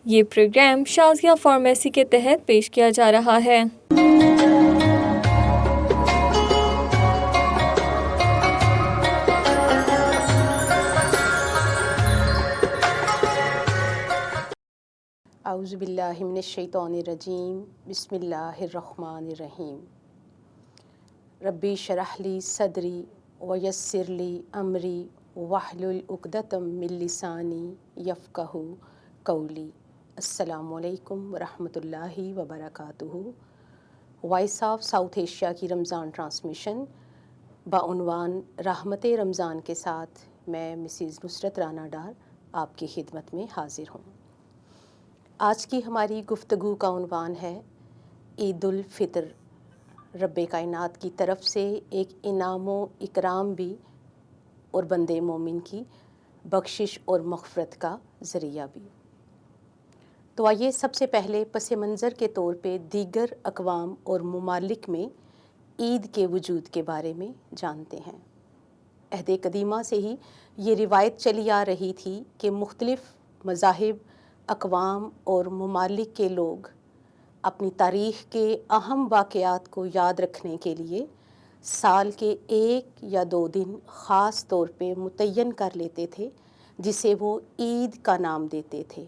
یہ programme Shazia pharmacy کے تحت پیش کیا جا رہا ہے۔ اعوذ باللہ من الشیطان الرجیم، بسم اللہ الرحمن الرحیم۔ ربی اشرح لی صدری ویسر لی امری واحلل عقدۃ من لسانی یفقہوا قولی۔ السلام علیکم ورحمۃ اللہ وبرکاتہ۔ وائس آف ساؤتھ ایشیا کی رمضان ٹرانسمیشن بعنوان رحمت رمضان کے ساتھ میں مسز نصرت رانا ڈار آپ کی خدمت میں حاضر ہوں۔ آج کی ہماری گفتگو کا عنوان ہے عید الفطر، رب کائنات کی طرف سے ایک انعام و اکرام بھی اور بندے مومن کی بخشش اور مغفرت کا ذریعہ بھی۔ تو آئیے سب سے پہلے پس منظر کے طور پہ دیگر اقوام اور ممالک میں عید کے وجود کے بارے میں جانتے ہیں۔ عہد قدیمہ سے ہی یہ روایت چلی آ رہی تھی کہ مختلف مذاہب، اقوام اور ممالک کے لوگ اپنی تاریخ کے اہم واقعات کو یاد رکھنے کے لیے سال کے 1 یا 2 دن خاص طور پہ متعین کر لیتے تھے، جسے وہ عید کا نام دیتے تھے،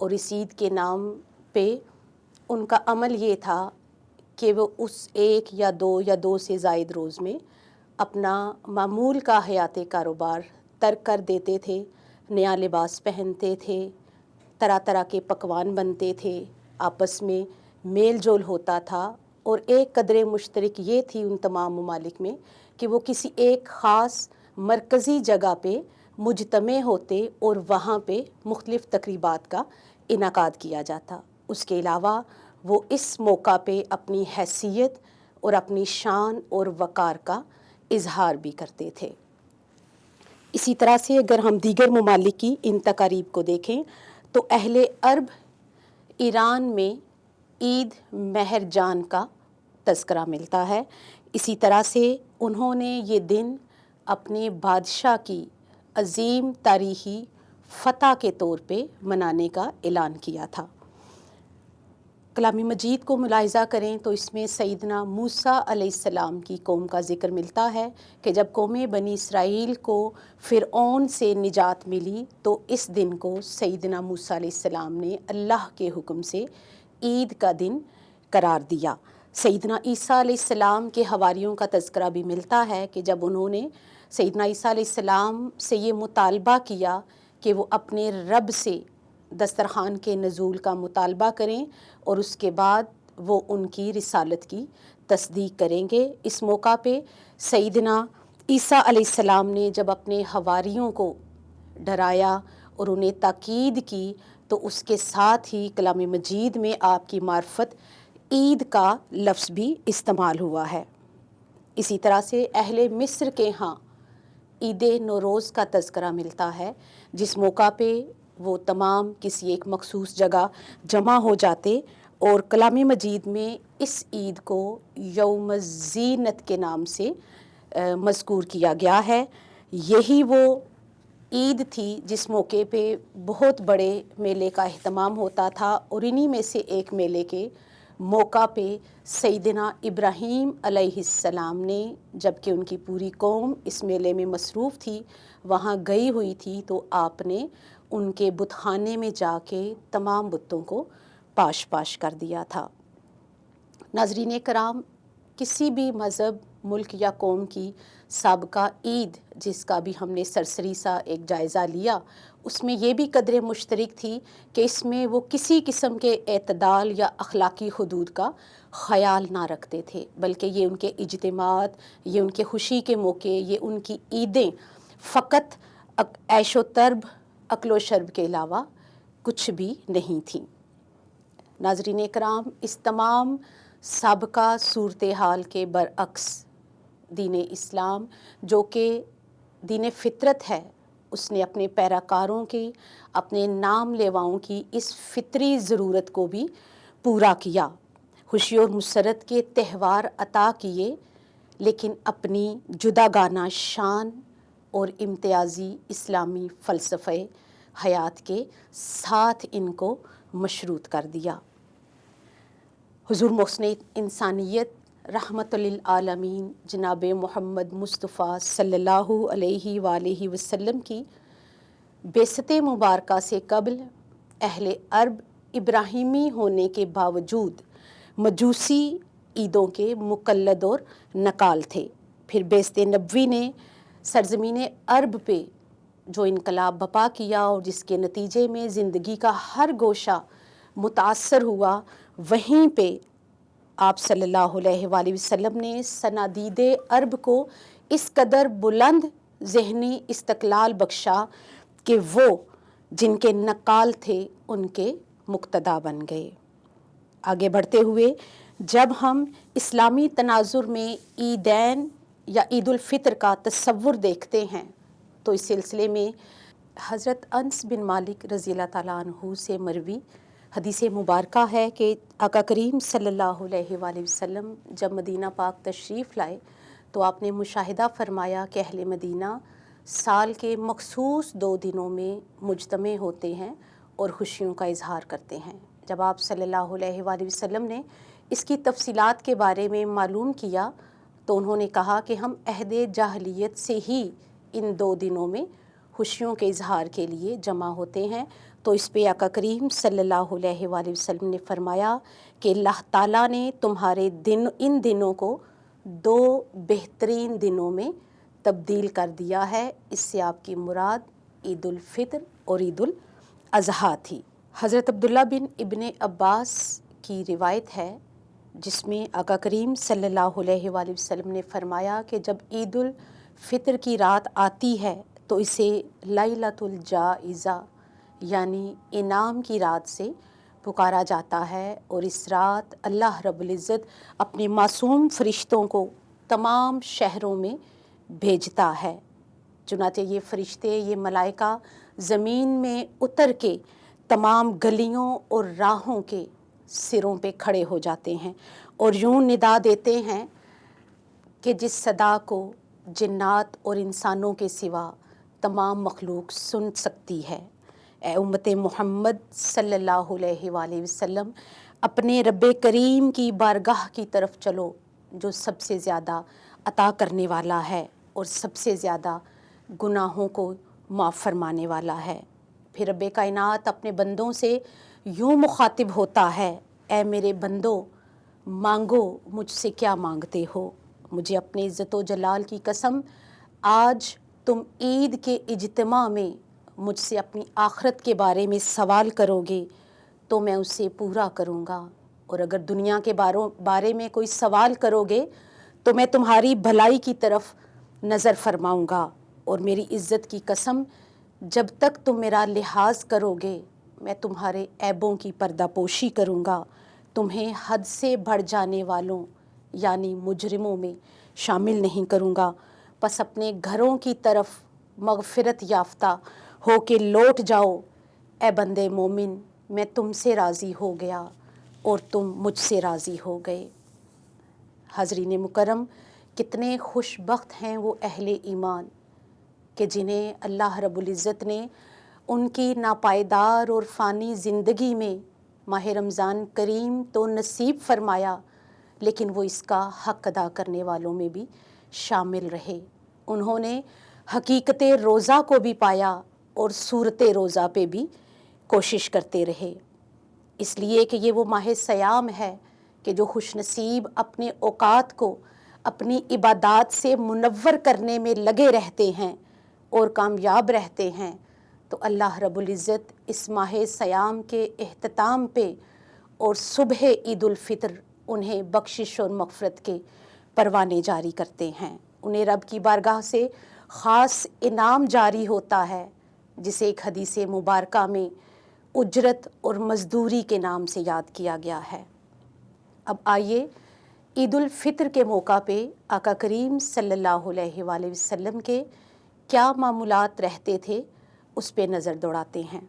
اور اس عید کے نام پہ ان کا عمل یہ تھا کہ وہ اس 1 یا 2 سے زائد روز میں اپنا معمول کا حیاتی کاروبار ترک کر دیتے تھے، نیا لباس پہنتے تھے، طرح طرح کے پکوان بنتے تھے، آپس میں میل جول ہوتا تھا، اور ایک قدر مشترک یہ تھی ان تمام ممالک میں کہ وہ کسی ایک خاص مرکزی جگہ پہ مجتمع ہوتے اور وہاں پہ مختلف تقریبات کا انعقاد کیا جاتا۔ اس کے علاوہ وہ اس موقع پہ اپنی حیثیت اور اپنی شان اور وقار کا اظہار بھی کرتے تھے۔ اسی طرح سے اگر ہم دیگر ممالک کی ان تقاریب کو دیکھیں تو اہل عرب ایران میں عید مہر جان کا تذکرہ ملتا ہے۔ اسی طرح سے انہوں نے یہ دن اپنے بادشاہ کی عظیم تاریخی فتح کے طور پہ منانے کا اعلان کیا تھا۔ کلام مجید کو ملاحظہ کریں تو اس میں سیدنا موسیٰ علیہ السلام کی قوم کا ذکر ملتا ہے کہ جب قوم بنی اسرائیل کو فرعون سے نجات ملی تو اس دن کو سیدنا موسیٰ علیہ السلام نے اللہ کے حکم سے عید کا دن قرار دیا۔ سیدنا عیسیٰ علیہ السلام کے حواریوں کا تذکرہ بھی ملتا ہے کہ جب انہوں نے سیدنا عیسیٰ علیہ السلام سے یہ مطالبہ کیا کہ وہ اپنے رب سے دسترخوان کے نزول کا مطالبہ کریں اور اس کے بعد وہ ان کی رسالت کی تصدیق کریں گے، اس موقع پہ سیدنا عیسیٰ علیہ السلام نے جب اپنے حواریوں کو ڈرایا اور انہیں تاکید کی تو اس کے ساتھ ہی کلام مجید میں آپ کی معرفت عید کا لفظ بھی استعمال ہوا ہے۔ اسی طرح سے اہل مصر کے ہاں عید نوروز کا تذکرہ ملتا ہے، جس موقع پہ وہ تمام کسی ایک مخصوص جگہ جمع ہو جاتے، اور کلام مجید میں اس عید کو یوم الزینت کے نام سے مذکور کیا گیا ہے۔ یہی وہ عید تھی جس موقع پہ بہت بڑے میلے کا اہتمام ہوتا تھا، اور انہی میں سے ایک میلے کے موقع پہ سیدنا ابراہیم علیہ السلام نے، جب کہ ان کی پوری قوم اس میلے میں مصروف تھی، وہاں گئی ہوئی تھی، تو آپ نے ان کے بت خانے میں جا کے تمام بتوں کو پاش پاش کر دیا تھا۔ ناظرین کرام، کسی بھی مذہب، ملک یا قوم کی سابقہ عید جس کا بھی ہم نے سرسری سا ایک جائزہ لیا، اس میں یہ بھی قدر مشترک تھی کہ اس میں وہ کسی قسم کے اعتدال یا اخلاقی حدود کا خیال نہ رکھتے تھے، بلکہ یہ ان کے اجتماعات، یہ ان کے خوشی کے موقع، یہ ان کی عیدیں فقط عیش و طرب، اکل و شرب کے علاوہ کچھ بھی نہیں تھیں۔ ناظرین اکرام، اس تمام سابقہ صورتحال کے برعکس دین اسلام، جو کہ دین فطرت ہے، اس نے اپنے پیراکاروں کی، اپنے نام لیواؤں کی اس فطری ضرورت کو بھی پورا کیا، خوشی اور مسرت کے تہوار عطا کیے، لیکن اپنی جداگانہ شان اور امتیازی اسلامی فلسفے حیات کے ساتھ ان کو مشروط کر دیا۔ حضور محسن انسانیت رحمت للعالمین جناب محمد مصطفیٰ صلی اللہ علیہ وآلہ وسلم کی بعثت مبارکہ سے قبل اہل عرب ابراہیمی ہونے کے باوجود مجوسی عیدوں کے مقلد اور نقال تھے۔ پھر بعثت نبوی نے سرزمین عرب پہ جو انقلاب برپا کیا اور جس کے نتیجے میں زندگی کا ہر گوشہ متاثر ہوا، وہیں پہ آپ صلی اللہ علیہ وآلہ وسلم نے صنادید عرب کو اس قدر بلند ذہنی استقلال بخشا کہ وہ جن کے نقال تھے ان کے مقتدا بن گئے۔ آگے بڑھتے ہوئے جب ہم اسلامی تناظر میں عیدین یا عید الفطر کا تصور دیکھتے ہیں تو اس سلسلے میں حضرت انس بن مالک رضی اللہ تعالیٰ عنہ سے مروی حدیث مبارکہ ہے کہ آقا کریم صلی اللہ علیہ وآلہ وسلم جب مدینہ پاک تشریف لائے تو آپ نے مشاہدہ فرمایا کہ اہل مدینہ سال کے مخصوص 2 دنوں میں مجتمع ہوتے ہیں اور خوشیوں کا اظہار کرتے ہیں۔ جب آپ صلی اللہ علیہ وآلہ وسلم نے اس کی تفصیلات کے بارے میں معلوم کیا تو انہوں نے کہا کہ ہم عہد جاہلیت سے ہی ان 2 دنوں میں خوشیوں کے اظہار کے لیے جمع ہوتے ہیں۔ تو اس پہ آقا کریم صلی اللہ علیہ وآلہ وسلم نے فرمایا کہ اللہ تعالیٰ نے تمہارے ان دنوں کو 2 بہترین دنوں میں تبدیل کر دیا ہے۔ اس سے آپ کی مراد عید الفطر اور عید الاضحیٰ تھی۔ حضرت عبداللہ بن ابن عباس کی روایت ہے جس میں آقا کریم صلی اللہ علیہ وآلہ وسلم نے فرمایا کہ جب عید الفطر کی رات آتی ہے تو اسے لیلۃ الجائزہ یعنی انعام کی رات سے پکارا جاتا ہے، اور اس رات اللہ رب العزت اپنے معصوم فرشتوں کو تمام شہروں میں بھیجتا ہے۔ چنانچہ یہ فرشتے، یہ ملائکہ زمین میں اتر کے تمام گلیوں اور راہوں کے سروں پہ کھڑے ہو جاتے ہیں اور یوں ندا دیتے ہیں کہ جس صدا کو جنات اور انسانوں کے سوا تمام مخلوق سن سکتی ہے۔ اے امت محمد صلی اللہ علیہ وآلہ وسلم، اپنے رب کریم کی بارگاہ کی طرف چلو جو سب سے زیادہ عطا کرنے والا ہے اور سب سے زیادہ گناہوں کو معاف فرمانے والا ہے۔ پھر رب کائنات اپنے بندوں سے یوں مخاطب ہوتا ہے، اے میرے بندو، مانگو مجھ سے کیا مانگتے ہو۔ مجھے اپنے عزت و جلال کی قسم، آج تم عید کے اجتماع میں مجھ سے اپنی آخرت کے بارے میں سوال کرو گے تو میں اسے پورا کروں گا، اور اگر دنیا کے بارے میں کوئی سوال کرو گے تو میں تمہاری بھلائی کی طرف نظر فرماؤں گا، اور میری عزت کی قسم جب تک تم میرا لحاظ کرو گے میں تمہارے عیبوں کی پردہ پوشی کروں گا، تمہیں حد سے بڑھ جانے والوں یعنی مجرموں میں شامل نہیں کروں گا۔ پس اپنے گھروں کی طرف مغفرت یافتہ ہو کے لوٹ جاؤ، اے بندے مومن، میں تم سے راضی ہو گیا اور تم مجھ سے راضی ہو گئے۔ حاضرین مکرم، کتنے خوش بخت ہیں وہ اہل ایمان کہ جنہیں اللہ رب العزت نے ان کی ناپائیدار اور فانی زندگی میں ماہ رمضان کریم تو نصیب فرمایا، لیکن وہ اس کا حق ادا کرنے والوں میں بھی شامل رہے۔ انہوں نے حقیقت روزہ کو بھی پایا اور صورت روزہ پہ بھی کوشش کرتے رہے، اس لیے کہ یہ وہ ماہ صیام ہے کہ جو خوش نصیب اپنے اوقات کو اپنی عبادات سے منور کرنے میں لگے رہتے ہیں اور کامیاب رہتے ہیں، تو اللہ رب العزت اس ماہ صیام کے اختتام پہ اور صبح عید الفطر انہیں بخشش اور مغفرت کے پروانے جاری کرتے ہیں۔ انہیں رب کی بارگاہ سے خاص انعام جاری ہوتا ہے جسے ایک حدیث مبارکہ میں اجرت اور مزدوری کے نام سے یاد کیا گیا ہے۔ اب آئیے عید الفطر کے موقع پہ آقا کریم صلی اللہ علیہ وآلہ وسلم کے کیا معمولات رہتے تھے اس پہ نظر دوڑاتے ہیں۔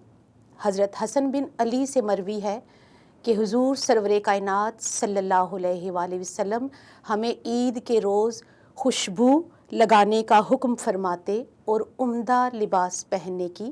حضرت حسن بن علی سے مروی ہے کہ حضور سرور کائنات صلی اللہ علیہ وآلہ وسلم ہمیں عید کے روز خوشبو لگانے کا حکم فرماتے اور عمدہ لباس پہننے کی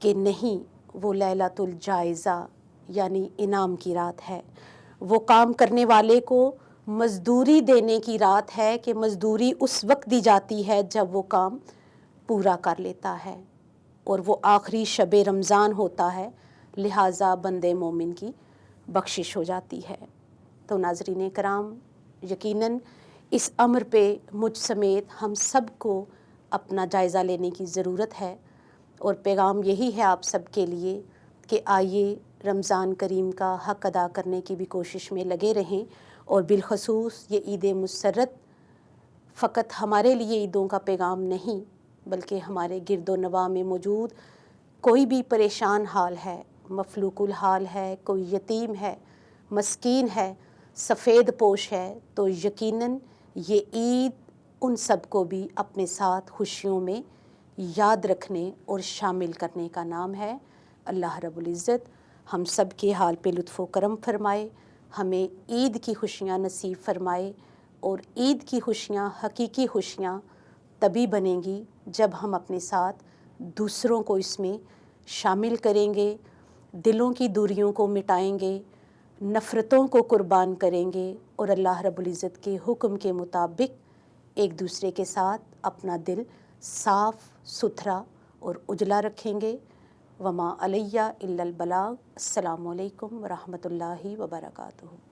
کہ نہیں وہ لیلۃ الجائزہ یعنی انعام کی رات ہے، وہ کام کرنے والے کو مزدوری دینے کی رات ہے کہ مزدوری اس وقت دی جاتی ہے جب وہ کام پورا کر لیتا ہے، اور وہ آخری شب رمضان ہوتا ہے، لہٰذا بندے مومن کی بخشش ہو جاتی ہے۔ تو ناظرین کرام، یقیناً اس امر پہ مجھ سمیت ہم سب کو اپنا جائزہ لینے کی ضرورت ہے، اور پیغام یہی ہے آپ سب کے لیے کہ آئیے رمضان کریم کا حق ادا کرنے کی بھی کوشش میں لگے رہیں، اور بالخصوص یہ عید مسرت فقط ہمارے لیے عیدوں کا پیغام نہیں، بلکہ ہمارے گرد و نواح میں موجود کوئی بھی پریشان حال ہے، مفلوق الحال ہے، کوئی یتیم ہے، مسکین ہے، سفید پوش ہے، تو یقیناً یہ عید ان سب کو بھی اپنے ساتھ خوشیوں میں یاد رکھنے اور شامل کرنے کا نام ہے۔ اللہ رب العزت ہم سب کے حال پہ لطف و کرم فرمائے، ہمیں عید کی خوشیاں نصیب فرمائے، اور عید کی خوشیاں حقیقی خوشیاں تبھی بنیں گی جب ہم اپنے ساتھ دوسروں کو اس میں شامل کریں گے، دلوں کی دوریوں کو مٹائیں گے، نفرتوں کو قربان کریں گے، اور اللہ رب العزت کے حکم کے مطابق ایک دوسرے کے ساتھ اپنا دل صاف ستھرا اور اجلا رکھیں گے۔ وما علیہ الا البلاغ۔ السلام علیکم ورحمۃ اللہ وبرکاتہ۔